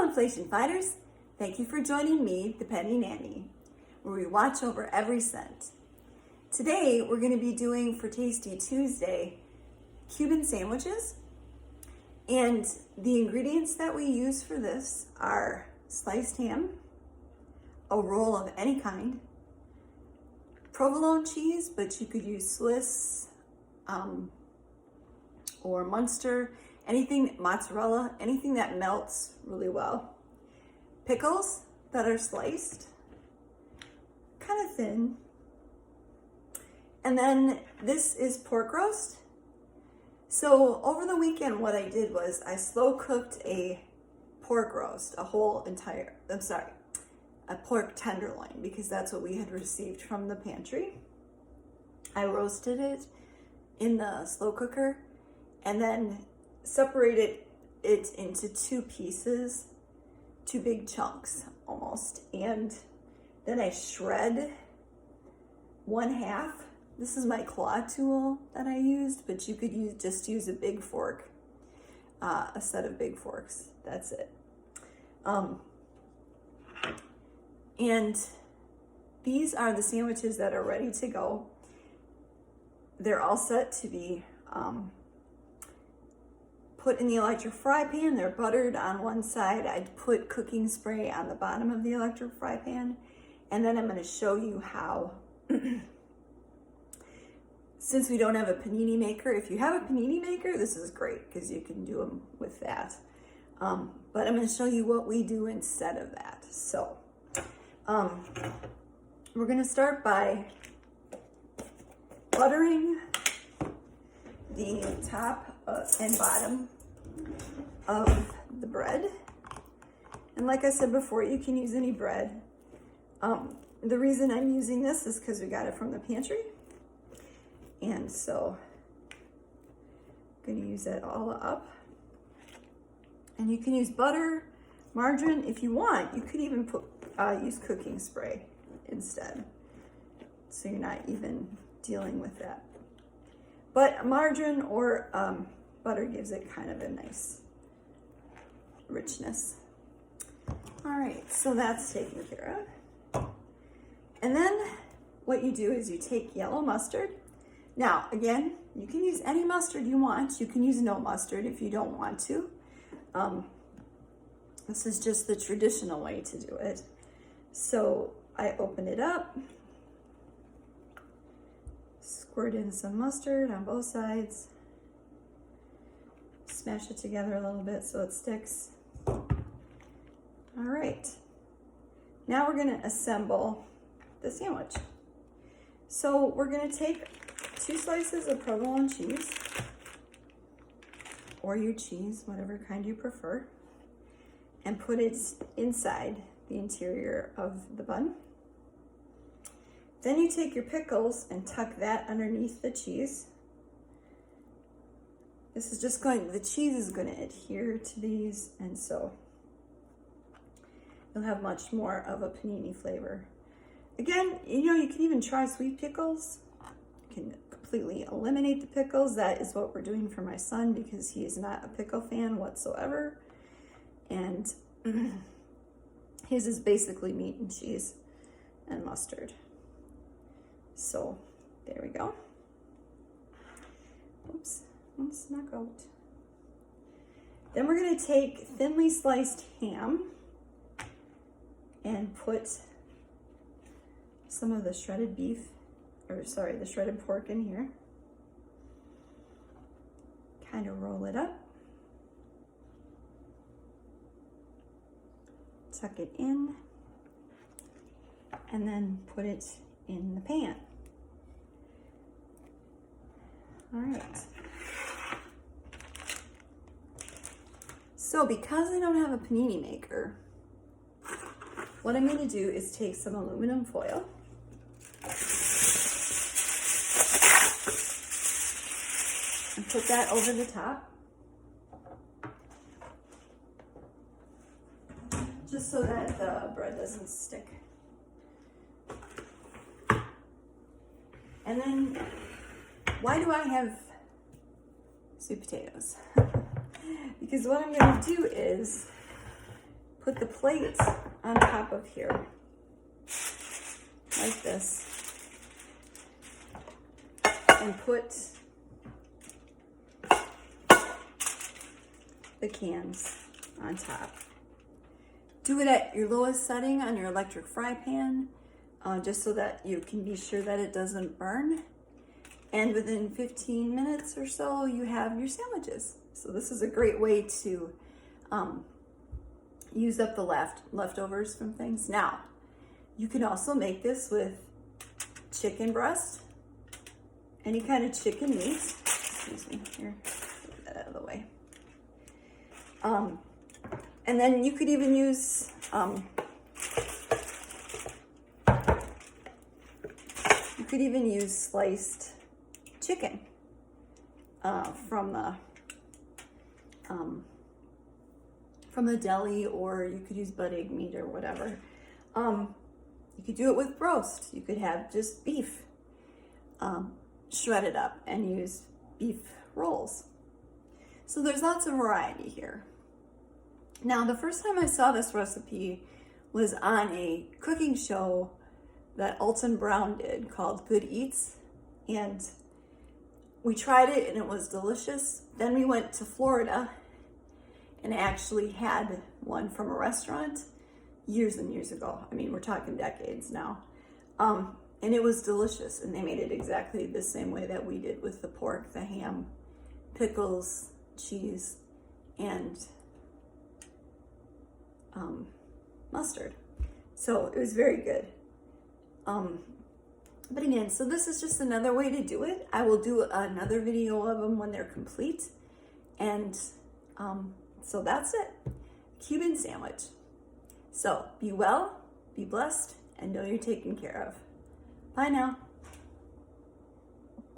inflation fighters, thank you for joining me, the Penny Nanny, where we watch over every cent. Today, we're going to be doing for Tasty Tuesday, Cuban sandwiches. And the ingredients that we use for this are sliced ham, a roll of any kind, provolone cheese, but you could use Swiss or Munster, anything, mozzarella, anything that melts really well. Pickles that are sliced, kind of thin. And then this is pork roast. So over the weekend, what I did was I slow cooked a pork roast, a pork tenderloin, because that's what we had received from the pantry. I roasted it in the slow cooker and then separated it into two pieces, two big chunks almost. And then I shred one half. This is my claw tool that I used, but you could just use a big fork, a set of big forks. That's it. And these are the sandwiches that are ready to go. They're all set to be put in the electric fry pan. They're buttered on one side. I put cooking spray on the bottom of the electric fry pan. And then I'm going to show you how, since we don't have a panini maker, if you have a panini maker, this is great because you can do them with that. But I'm going to show you what we do instead of that. So we're going to start by buttering the top and bottom of the bread. And like I said before, you can use any bread. The reason I'm using this is because we got it from the pantry. And so I'm going to use that all up. And you can use butter, margarine if you want. You could even use cooking spray instead, so you're not even dealing with that. But margarine or butter gives it kind of a nice richness. All right, so that's taken care of. And then what you do is you take yellow mustard. Now, again, you can use any mustard you want. You can use no mustard if you don't want to. This is just the traditional way to do it. So I open it up, squirt in some mustard on both sides, smash it together a little bit so it sticks. All right, now we're gonna assemble the sandwich. So we're gonna take 2 slices of provolone cheese, or your cheese, whatever kind you prefer, and put it inside the interior of the bun. Then you take your pickles and tuck that underneath the cheese. This is just the cheese is going to adhere to these, and so you'll have much more of a panini flavor. Again, you can even try sweet pickles. You can completely eliminate the pickles. That is what we're doing for my son because he is not a pickle fan whatsoever. And his is basically meat and cheese and mustard. So there we go. Oops, one snuck out. Then we're going to take thinly sliced ham and put some of the shredded the shredded pork in here. Kind of roll it up. Tuck it in, and then put it in the pan. All right. So because I don't have a panini maker, what I'm going to do is take some aluminum foil and put that over the top, just so that the bread doesn't stick. And then, why do I have sweet potatoes? Because what I'm going to do is put the plate on top of here, like this, and put the cans on top. Do it at your lowest setting on your electric fry pan, just so that you can be sure that it doesn't burn. And within 15 minutes or so, you have your sandwiches. So this is a great way to use up the leftovers from things. Now, you can also make this with chicken breast, any kind of chicken meat. Excuse me, here, get that out of the way. And then you could even use sliced chicken from the deli, or you could use butt egg meat or whatever. You could do it with roast. You could have just beef shredded up and use beef rolls. So there's lots of variety here. Now, the first time I saw this recipe was on a cooking show that Alton Brown did called Good Eats, and we tried it and it was delicious. Then we went to Florida and actually had one from a restaurant years and years ago. I mean, we're talking decades now. And it was delicious, and they made it exactly the same way that we did with the pork, the ham, pickles, cheese, and mustard. So it was very good. But again, so this is just another way to do it. I will do another video of them when they're complete. And so that's it. Cuban sandwich. So be well, be blessed, and know you're taken care of. Bye now.